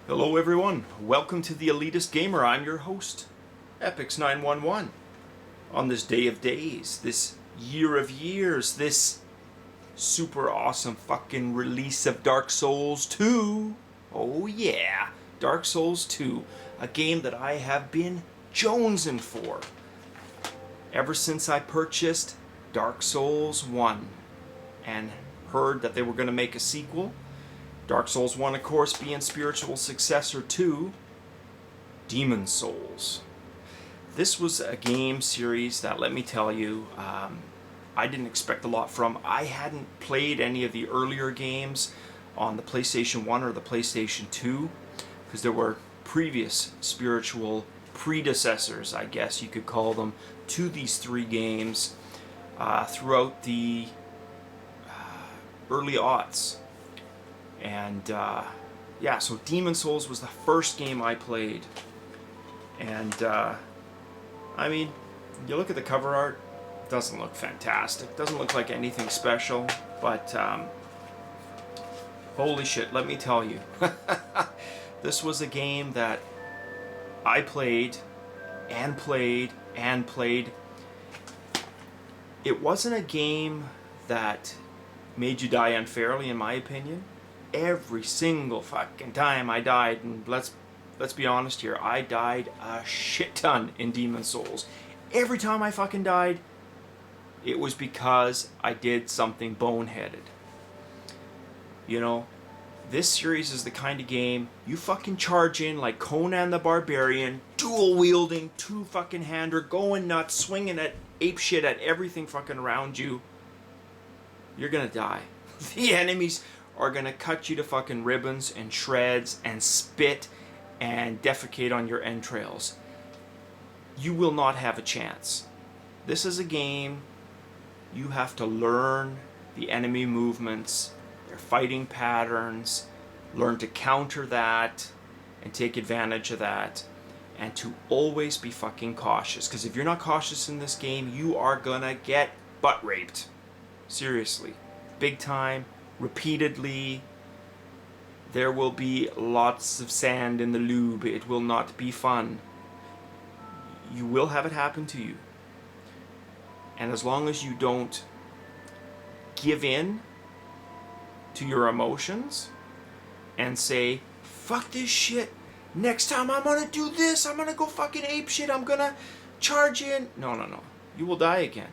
Hello everyone, welcome to the Elitist Gamer. I'm your host, Epix911. On this day of days, this year of years, this super awesome fucking release of Dark Souls 2. Oh yeah, Dark Souls 2, a game that I have been jonesing for ever since I purchased Dark Souls 1 and heard that they were going to make a sequel. Dark Souls 1, of course, being spiritual successor to Demon Souls. This was a game series that, let me tell you, I didn't expect a lot from. I hadn't played any of the earlier games on the PlayStation 1 or the PlayStation 2 because there were previous spiritual predecessors, I guess you could call them, to these three games throughout the early aughts. And yeah, so Demon Souls was the first game I played. And I mean, you look at the cover art, it doesn't look fantastic. Doesn't look like anything special, but holy shit, let me tell you. This was a game that I played and played and played. It wasn't a game that made you die unfairly, in my opinion. Every single fucking time I died, and let's be honest here, I died a shit ton in Demon Souls. Every time I fucking died, it was because I did something boneheaded. You know, this series is the kind of game you fucking charge in like Conan the Barbarian, dual wielding, two fucking hander, going nuts, swinging at ape shit at everything fucking around you. You're gonna die. The enemies are gonna cut you to fucking ribbons and shreds and spit and defecate on your entrails. You will not have a chance. This is a game you have to learn the enemy movements, their fighting patterns, learn to counter that and take advantage of that, and to always be fucking cautious. Because if you're not cautious in this game, you are gonna get butt raped. Seriously. Big time. Repeatedly. There will be lots of sand in the lube. It will not be fun. You will have it happen to you. And as long as you don't give in to your emotions and say, fuck this shit, next time I'm gonna do this, I'm gonna go fucking ape shit, I'm gonna charge in. No. You will die again.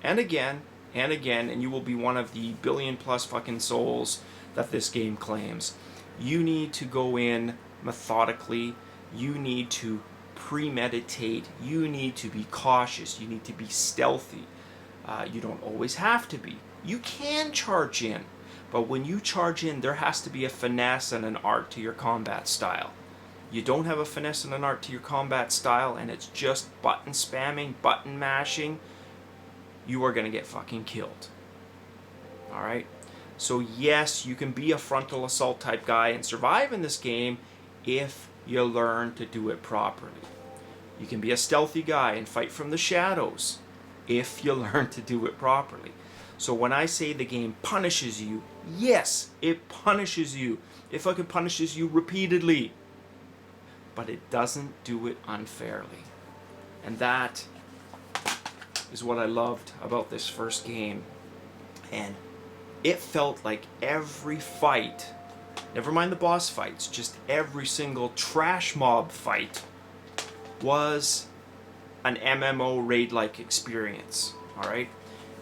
And again. And again, and you will be one of the billion plus fucking souls that this game claims. You need to go in methodically. You need to premeditate. You need to be cautious. You need to be stealthy. You don't always have to be. You can charge in. But when you charge in, there has to be a finesse and an art to your combat style. You don't have a finesse and an art to your combat style, and it's just button spamming, button mashing, you are going to get fucking killed. Alright? So yes, you can be a frontal assault type guy and survive in this game if you learn to do it properly. You can be a stealthy guy and fight from the shadows if you learn to do it properly. So when I say the game punishes you, yes, it punishes you. It fucking punishes you repeatedly. But it doesn't do it unfairly. And that is what I loved about this first game. And it felt like every fight, never mind the boss fights, just every single trash mob fight was an MMO raid-like experience. Alright?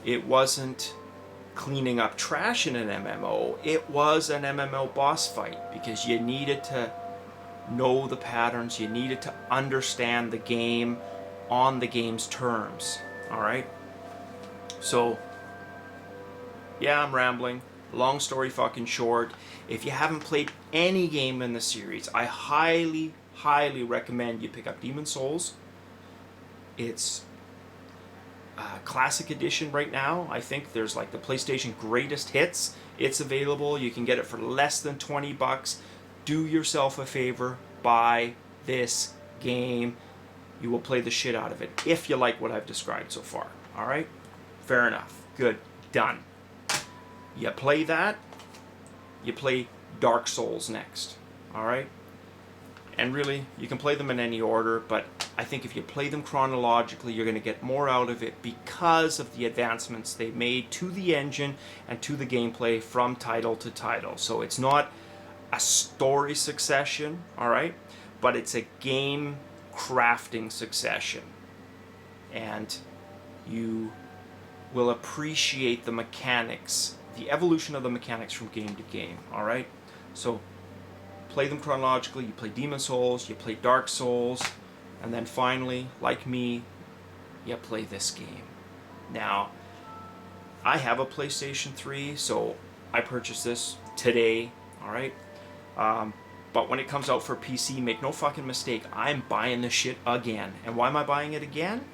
It wasn't cleaning up trash in an MMO, it was an MMO boss fight because you needed to know the patterns, you needed to understand the game on the game's terms. Alright, so yeah, I'm rambling. Long story fucking short. If you haven't played any game in the series, I highly recommend you pick up Demon Souls. It's Classic Edition right now. I think there's like the PlayStation Greatest Hits. It's available. You can get it for less than $20. Do yourself a favor. Buy this game. You will play the shit out of it if you like what I've described so far. Alright? Fair enough. Good. Done. You play that, you play Dark Souls next. Alright? And really, you can play them in any order, but I think if you play them chronologically, you're going to get more out of it because of the advancements they made to the engine and to the gameplay from title to title. So it's not a story succession, all right, but it's a game crafting succession. And you will appreciate the mechanics, the evolution of the mechanics from game to game, all right? So play them chronologically. You play Demon Souls, you play Dark Souls, and then finally, like me, you play this game. Now, I have a PlayStation 3, so I purchased this today, all right? But when it comes out for PC, make no fucking mistake, I'm buying this shit again. And why am I buying it again?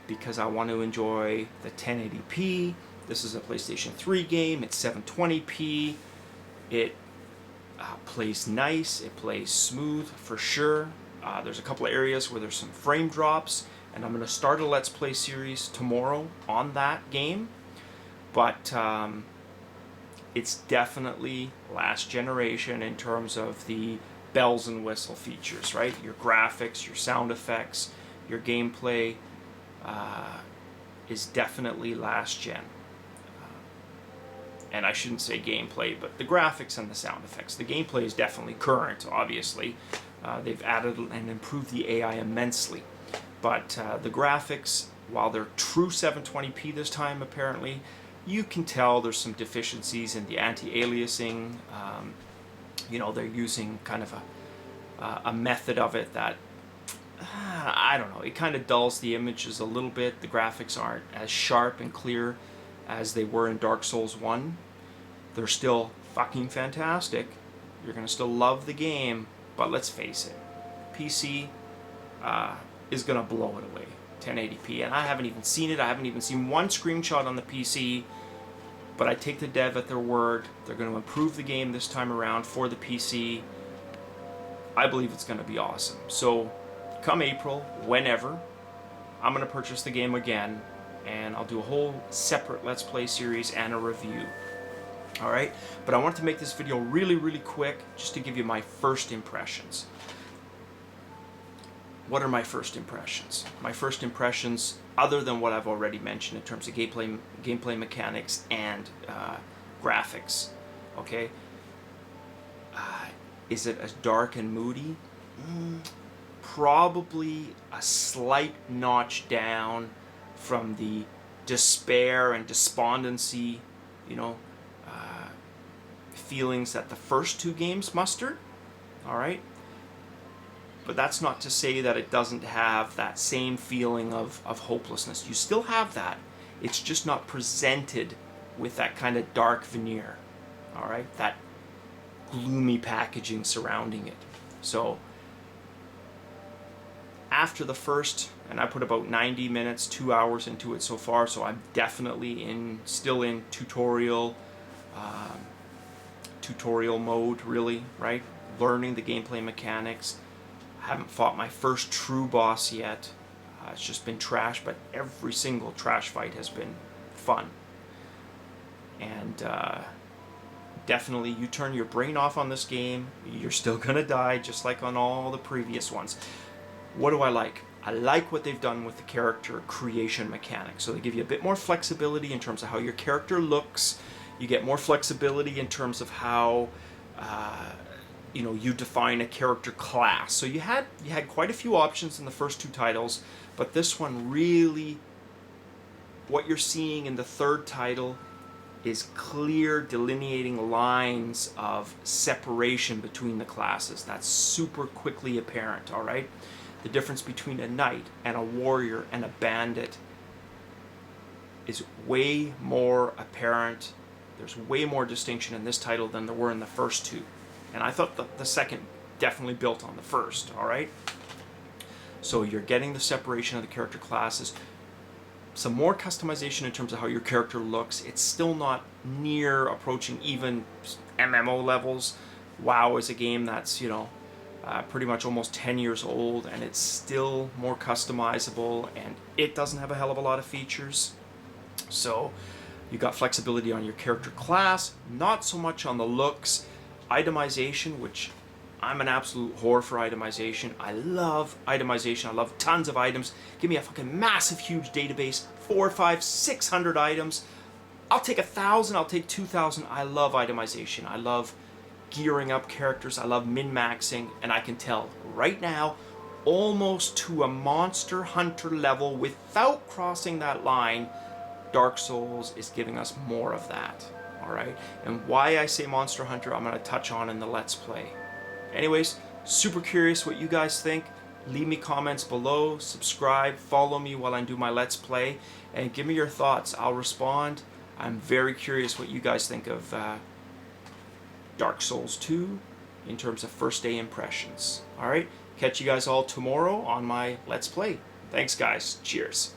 Because I want to enjoy the 1080p. This is a PlayStation 3 game. It's 720p. It plays nice. It plays smooth for sure. There's a couple of areas where there's some frame drops, and I'm going to start a Let's Play series tomorrow on that game. But it's definitely last generation in terms of the bells and whistle features, right? Your graphics, your sound effects, your gameplay is definitely last gen. And I shouldn't say gameplay, but the graphics and the sound effects. The gameplay is definitely current, obviously. They've added and improved the AI immensely. But the graphics, while they're true 720p this time, apparently, you can tell there's some deficiencies in the anti-aliasing. You know, they're using kind of a method of it that, I don't know, it kind of dulls the images a little bit. The graphics aren't as sharp and clear as they were in Dark Souls 1. They're still fucking fantastic. You're going to still love the game, but let's face it, PC is going to blow it away. 1080p, and I haven't even seen it. I haven't even seen one screenshot on the PC, but I take the dev at their word. They're going to improve the game this time around for the PC. I believe it's going to be awesome. So come April, whenever, I'm going to purchase the game again, and I'll do a whole separate Let's Play series and a review. Alright, but I wanted to make this video really, really quick just to give you my first impressions. What are my first impressions? My first impressions, other than what I've already mentioned in terms of gameplay mechanics and graphics, okay? Is it as dark and moody? Probably a slight notch down from the despair and despondency, you know, feelings that the first two games mustered, all right? But that's not to say that it doesn't have that same feeling of hopelessness. You still have that. It's just not presented with that kind of dark veneer, all right? That gloomy packaging surrounding it. So after the first, and I put about 90 minutes, 2 hours into it so far, so I'm definitely still in tutorial mode, really, right? Learning the gameplay mechanics. I haven't fought my first true boss yet. It's just been trash, but every single trash fight has been fun. And definitely, you turn your brain off on this game, you're still gonna die, just like on all the previous ones. What do I like? I like what they've done with the character creation mechanics. So they give you a bit more flexibility in terms of how your character looks. You get more flexibility in terms of how you define a character class. So you had quite a few options in the first two titles, but this one really, what you're seeing in the third title is clear delineating lines of separation between the classes. That's super quickly apparent, all right? The difference between a knight and a warrior and a bandit is way more apparent. There's way more distinction in this title than there were in the first two. And I thought the second definitely built on the first, all right? So you're getting the separation of the character classes. Some more customization in terms of how your character looks. It's still not near approaching even MMO levels. WoW is a game that's, pretty much almost 10 years old, and it's still more customizable, and it doesn't have a hell of a lot of features. So you got flexibility on your character class, not so much on the looks. Itemization, which I'm an absolute whore for itemization. I love itemization. I love tons of items. Give me a fucking massive, huge database, 400, 500, 600 items. I'll take 1,000, I'll take 2,000. I love itemization. I love gearing up characters. I love min-maxing, and I can tell right now, almost to a Monster Hunter level without crossing that line, Dark Souls is giving us more of that. Alright? And why I say Monster Hunter, I'm going to touch on in the Let's Play. Anyways, super curious what you guys think. Leave me comments below, subscribe, follow me while I do my Let's Play, and give me your thoughts. I'll respond. I'm very curious what you guys think of Dark Souls 2 in terms of first day impressions. Alright, catch you guys all tomorrow on my Let's Play. Thanks guys, cheers.